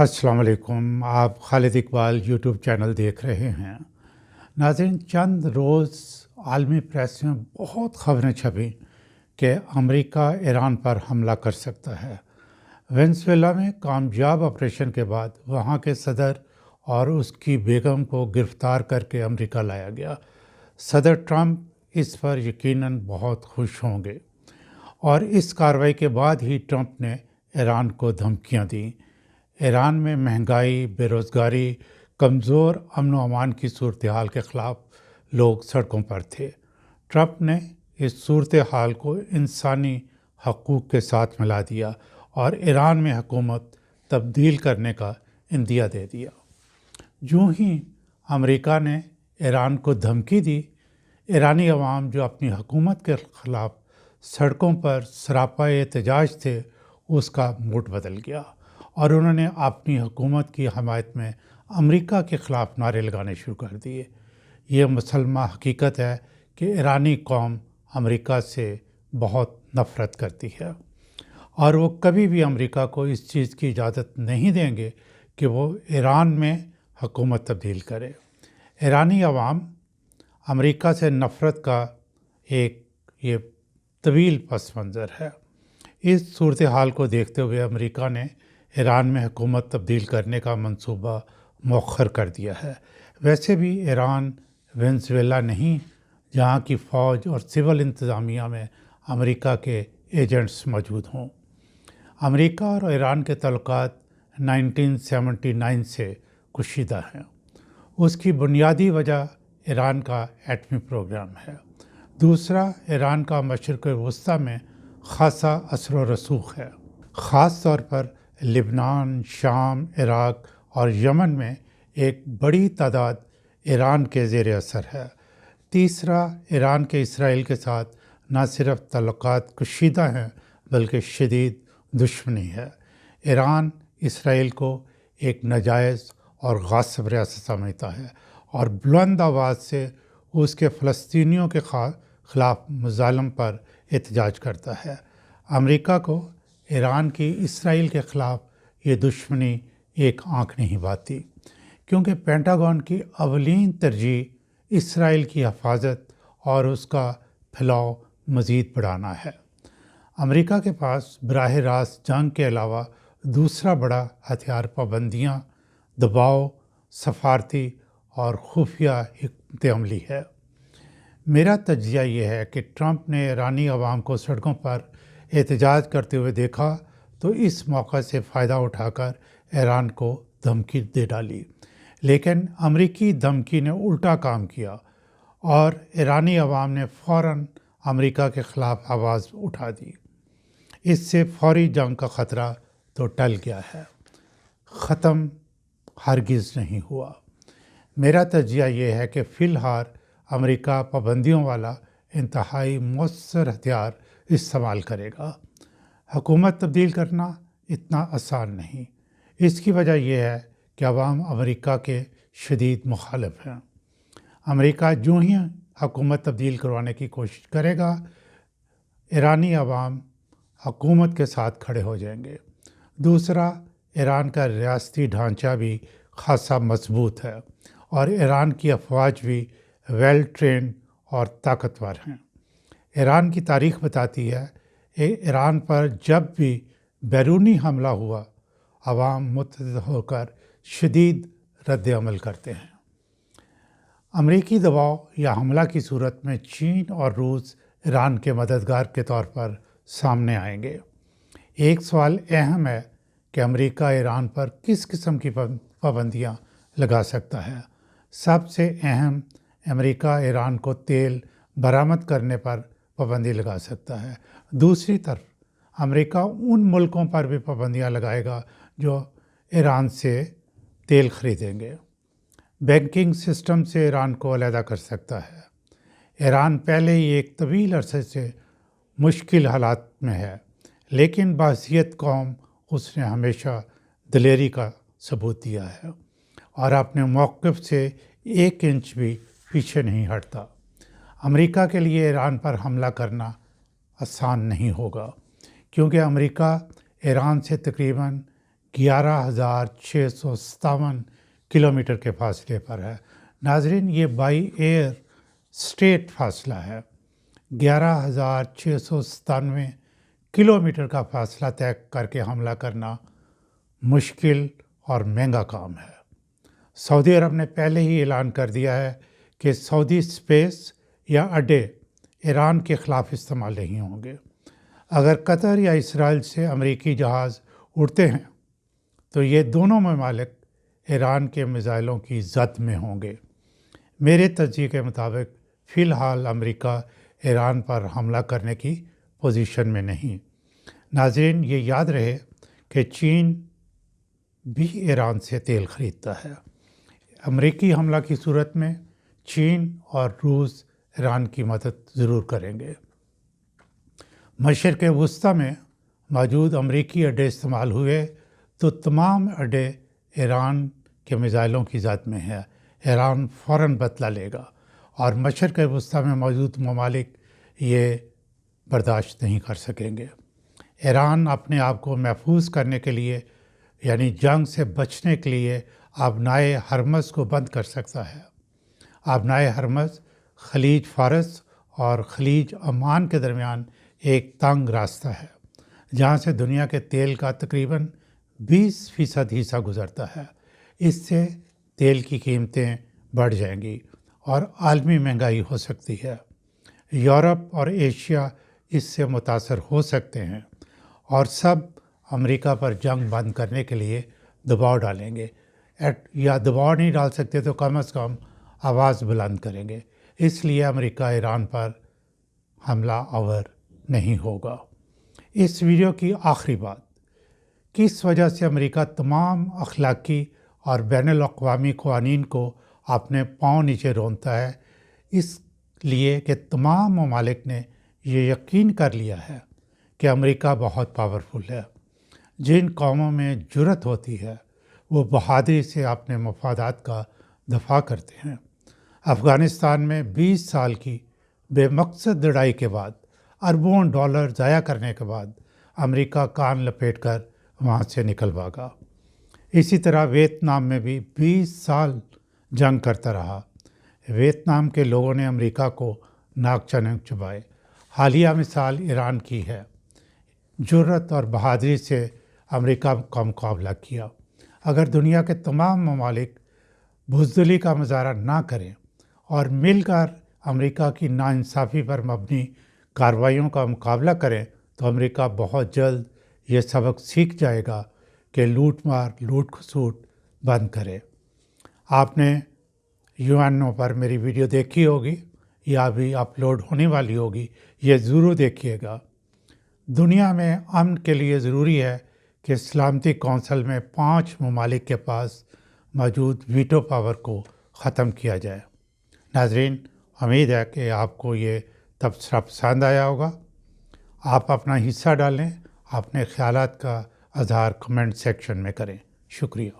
अस्सलाम वालेकुम। आप खालिद इकबाल यूट्यूब चैनल देख रहे हैं। नाज़रीन, चंद रोज़ आलमी प्रेस में बहुत ख़बरें छपी कि अमेरिका ईरान पर हमला कर सकता है। वेनेज़ुएला में कामयाब ऑपरेशन के बाद वहाँ के सदर और उसकी बेगम को गिरफ़्तार करके अमेरिका लाया गया। सदर ट्रंप इस पर यकीनन बहुत खुश होंगे और इस कार्रवाई के बाद ही ट्रंप ने ईरान को धमकियां दी। ईरान में महंगाई, बेरोज़गारी, कमज़ोर अमन व अमान की सूरत हाल के ख़िलाफ़ लोग सड़कों पर थे। ट्रंप ने इस सूरत हाल को इंसानी हकूक़ के साथ मिला दिया और ईरान में हुकूमत तब्दील करने का इंदिया दे दिया। यूँ ही अमेरिका ने ईरान को धमकी दी, ईरानी अवाम जो अपनी हुकूमत के ख़िलाफ़ सड़कों पर सरापा एहतजाज थे, उसका मूड बदल गया और उन्होंने अपनी हुकूमत की हमायत में अमेरिका के ख़िलाफ़ नारे लगाने शुरू कर दिए। ये मुसलमा हकीकत है कि ईरानी कौम अमेरिका से बहुत नफ़रत करती है और वो कभी भी अमेरिका को इस चीज़ की इजाज़त नहीं देंगे कि वो ईरान में हुकूमत तब्दील करे। ईरानी अवाम अमेरिका से नफ़रत का एक ये तवील पस मंज़र है। इस सूरत हाल को देखते हुए अमेरिका ने ईरान में हुकूमत तब्दील करने का मंसूबा मौखर कर दिया है। वैसे भी ईरान वेनेज़ुएला नहीं, जहाँ की फ़ौज और सिविल इंतज़ामिया में अमेरिका के एजेंट्स मौजूद हों। अमेरिका और ईरान के तल्लुकात 1979 से कुशीदा हैं। उसकी बुनियादी वजह ईरान का एटमी प्रोग्राम है। दूसरा, ईरान का मशरिक़ वस्ती में ख़ासा असर व रसूख़ है। ख़ास तौर पर लिबनान, शाम, इराक़ और यमन में एक बड़ी तादाद ईरान के ज़ेर असर है। तीसरा, ईरान के इसराइल के साथ न सिर्फ तल्लुकात कशीदा हैं बल्कि शदीद दुश्मनी है। ईरान इसराइल को एक नाजायज़ और गासिब रियासत समझता है और बुलंद आवाज़ से उसके फ़लस्तीनियों के ख़िलाफ़ मुज़ालम पर एहतजाज करता है। अमेरिका को ईरान की इसराइल के ख़िलाफ़ ये दुश्मनी एक आँख नहीं भाती, क्योंकि पेंटागन की अवलीन तरजीह इसराइल की हिफाजत और उसका फैलाव मज़ीद बढ़ाना है। अमेरिका के पास बराह रास्त जंग के अलावा दूसरा बड़ा हथियार पाबंदियाँ, दबाव, सफारती और खुफिया हिकमत अमली है। मेरा तज्ज़िया ये है कि ट्रंप ने ईरानी अवाम को सड़कों पर एहतजाज करते हुए देखा तो इस मौका से फ़ायदा उठाकर ईरान को धमकी दे डाली, लेकिन अमरीकी धमकी ने उल्टा काम किया और ईरानी अवाम ने फ़ौरन अमेरिका के ख़िलाफ़ आवाज़ उठा दी। इससे फौरी जंग का ख़तरा तो टल गया है, ख़त्म हरगिज़ नहीं हुआ। मेरा तज्ज़िया ये है कि फ़िलहाल अमेरिका पाबंदियों वाला इंतहाई मौसर हथियार इस्तेमाल करेगा। हुकूमत तब्दील करना इतना आसान नहीं। इसकी वजह यह है कि अवाम अमेरिका के शदीद मुखालिफ हैं। अमेरिका जो ही हुकूमत तब्दील करवाने की कोशिश करेगा, ईरानी अवाम हुकूमत के साथ खड़े हो जाएंगे। दूसरा, ईरान का रियासती ढांचा भी खासा मजबूत है और ईरान की अफवाज भी वेल ट्रेंड और ताकतवर हैं। ईरान की तारीख़ बताती है कि ईरान पर जब भी बैरूनी हमला हुआ, अवाम मुत्तहिद होकर शदीद रद्द अमल करते हैं। अमरीकी दबाव या हमला की सूरत में चीन और रूस ईरान के मददगार के तौर पर सामने आएंगे। एक सवाल अहम है कि अमेरिका ईरान पर किस किस्म की पाबंदियाँ लगा सकता है। सबसे अहम, अमेरिका ईरान को तेल बरामद करने पर पाबंदी लगा सकता है। दूसरी तरफ अमेरिका उन मुल्कों पर भी पाबंदियाँ लगाएगा जो ईरान से तेल खरीदेंगे। बैंकिंग सिस्टम से ईरान को अलहदा कर सकता है। ईरान पहले ही एक तवील अरसे से मुश्किल हालात में है, लेकिन बहसीयत कौम उसने हमेशा दिलेरी का सबूत दिया है और अपने मौक़िफ़ से एक इंच भी पीछे नहीं हटता। अमेरिका के लिए ईरान पर हमला करना आसान नहीं होगा, क्योंकि अमेरिका ईरान से तकरीबन 11,657 किलोमीटर के फासले पर है। नाजरीन, ये बाई एयर स्ट्रेट फासला है। 11,697 किलोमीटर का फासला तय करके हमला करना मुश्किल और महंगा काम है। सऊदी अरब ने पहले ही ऐलान कर दिया है कि सऊदी स्पेस या अड्डे ईरान के ख़िलाफ़ इस्तेमाल नहीं होंगे। अगर कतर या इसराइल से अमेरिकी जहाज़ उड़ते हैं तो ये दोनों ममालिक ईरान के मिसाइलों की जद में होंगे। मेरे तज्ज़िये के मुताबिक फ़िलहाल अमेरिका ईरान पर हमला करने की पोजीशन में नहीं। नाज़रीन, ये याद रहे कि चीन भी ईरान से तेल ख़रीदता है। अमेरिकी हमला की सूरत में चीन और रूस ईरान की मदद ज़रूर करेंगे। मशरिक़ वस्ती में मौजूद अमेरिकी अड्डे इस्तेमाल हुए तो तमाम अड्डे ईरान के मिसाइलों की ज़द में है। ईरान फ़ौरन बदला लेगा और मशरिक़ वस्ती में मौजूद ममालिक ये बर्दाश्त नहीं कर सकेंगे। ईरान अपने आप को महफूज करने के लिए यानी जंग से बचने के लिए आबनाए हरमज़ को बंद कर सकता है। आबनाए हरमज़ खलीज फ़ारस और खलीज अमान के दरमियान एक तंग रास्ता है जहाँ से दुनिया के तेल का तकरीबन 20% हिस्सा गुज़रता है। इससे तेल की कीमतें बढ़ जाएंगी और आलमी महंगाई हो सकती है। यूरोप और एशिया इससे मुतासर हो सकते हैं और सब अमेरिका पर जंग बंद करने के लिए दबाव डालेंगे या दबाव नहीं डाल सकते तो कम से कम आवाज़ बुलंद करेंगे। इसलिए अमेरिका ईरान पर हमला आवर नहीं होगा। इस वीडियो की आखिरी बात, किस वजह से अमेरिका तमाम अखलाकी और बैनुल अक़वामी क़वानीन को अपने पाँव नीचे रोनता है, इसलिए कि तमाम ममालिक ने ये यकीन कर लिया है कि अमेरिका बहुत पावरफुल है। जिन कौमों में जुर्रत होती है वो बहादुरी से अपने मफादात का दफा करते हैं। अफ़गानिस्तान में 20 साल की बेमकसद लड़ाई के बाद अरबों डॉलर ज़ाया करने के बाद अमेरिका कान लपेट कर वहाँ से निकल भागा। इसी तरह वियतनाम में भी 20 साल जंग करता रहा। वियतनाम के लोगों ने अमेरिका को नाक चबाए। हालिया मिसाल ईरान की है। जुर्रत और बहादुरी से अमेरिका का मुकाबला किया। अगर दुनिया के तमाम ममालिक बुज़दिली का मुज़ाहरा ना करें और मिलकर अमेरिका की नाइंसाफ़ी पर मबनी कार्रवाइयों का मुकाबला करें तो अमेरिका बहुत जल्द ये सबक सीख जाएगा कि लूट मार लूट खसूट बंद करे। आपने UNO पर मेरी वीडियो देखी होगी या अभी अपलोड होने वाली होगी, ये ज़रूर देखिएगा। दुनिया में अमन के लिए ज़रूरी है कि सलामती कौंसिल में 5 ममालिक के पास मौजूद वीटो पावर को ख़त्म किया जाए। नाज़रीन, उम्मीद है कि आपको ये तबसरा पसंद आया होगा। आप अपना हिस्सा डालें, अपने ख़यालात का इज़हार कमेंट सेक्शन में करें। शुक्रिया।